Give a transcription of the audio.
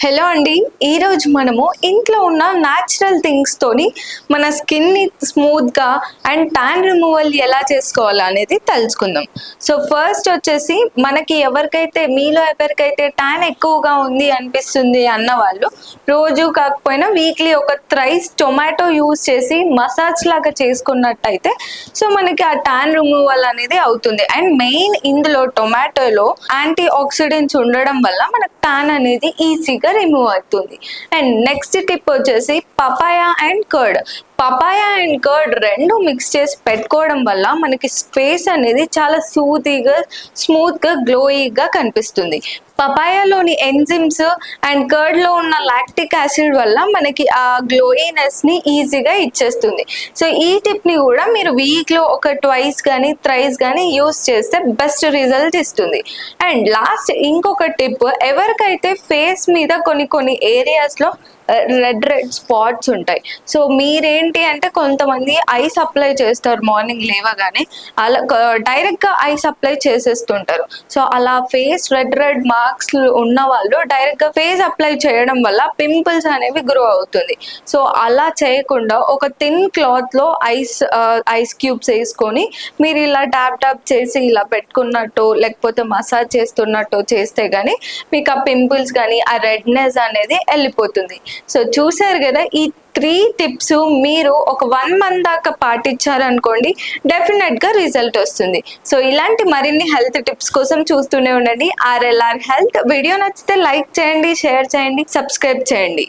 Hello అండి. ఈరోజు మనము ఇంట్లో ఉన్న న్యాచురల్ థింగ్స్తోని మన స్కిన్ని స్మూత్గా అండ్ ట్యాన్ రిమూవల్ ఎలా చేసుకోవాలా అనేది తెలుసుకుందాం. సో ఫస్ట్ వచ్చేసి మనకి మీలో ఎవరికైతే ట్యాన్ ఎక్కువగా ఉంది అనిపిస్తుంది అన్న వాళ్ళు రోజు కాకపోయినా వీక్లీ ఒక థ్రైస్ టొమాటో యూస్ చేసి మసాజ్ లాగా చేసుకున్నట్టయితే సో మనకి ఆ ట్యాన్ రిమూవల్ అనేది అవుతుంది. అండ్ మెయిన్ ఇందులో టొమాటోలో యాంటీ ఆక్సిడెంట్స్ ఉండడం వల్ల మనకు ట్యాన్ అనేది ఈజీగా రిమూవ్ అవుతుంది. అండ్ నెక్స్ట్ టిప్ వచ్చేసి పపాయా అండ్ కర్డ్ రెండు మిక్స్ చేసి పెట్టుకోవడం వల్ల మనకి ఫేస్ అనేది చాలా స్మూత్గా గ్లోయిగా కనిపిస్తుంది. పపాయాలోని ఎంజిమ్స్ అండ్ కర్డ్లో ఉన్న లాక్టిక్ యాసిడ్ వల్ల మనకి ఆ గ్లోయినెస్ని ఈజీగా ఇచ్చేస్తుంది. సో ఈ టిప్ని కూడా మీరు వీక్లో ఒక ట్వైస్ కానీ థ్రైస్ కానీ యూస్ చేస్తే బెస్ట్ రిజల్ట్ ఇస్తుంది. అండ్ లాస్ట్ ఇంకొక టిప్, ఎవరికైతే ఫేస్ మీద కొన్ని ఏరియాస్లో రెడ్ స్పాట్స్ ఉంటాయి. సో మీరేంటి అంటే కొంతమంది ఐస్ అప్లై చేస్తారు మార్నింగ్ లేవగానే, అలా డైరెక్ట్గా ఐస్ అప్లై చేసేస్తుంటారు. సో అలా ఫేస్ రెడ్ మార్క్స్ ఉన్న వాళ్ళు డైరెక్ట్గా ఫేస్ అప్లై చేయడం వల్ల పింపుల్స్ అనేవి గ్రో అవుతుంది. సో అలా చేయకుండా ఒక థిన్ క్లాత్లో ఐస్ క్యూబ్స్ వేసుకొని మీరు ఇలా ట్యాప్ చేసి ఇలా పెట్టుకున్నట్టు లేకపోతే మసాజ్ చేస్తున్నట్టు చేస్తే కానీ మీకు ఆ పింపుల్స్ కానీ ఆ రెడ్నెస్ అనేది వెళ్ళిపోతుంది. సో చూసారు కదా, ఈ 3 టిప్స్ మీరు ఒక 1 మంత్ దాకా పాటించారనుకోండి, డెఫినెట్గా రిజల్ట్ వస్తుంది. సో ఇలాంటి మరిన్ని హెల్త్ టిప్స్ కోసం చూస్తూనే ఉండండి RLR హెల్త్. వీడియో నచ్చితే లైక్ చేయండి, షేర్ చేయండి, సబ్స్క్రైబ్ చేయండి.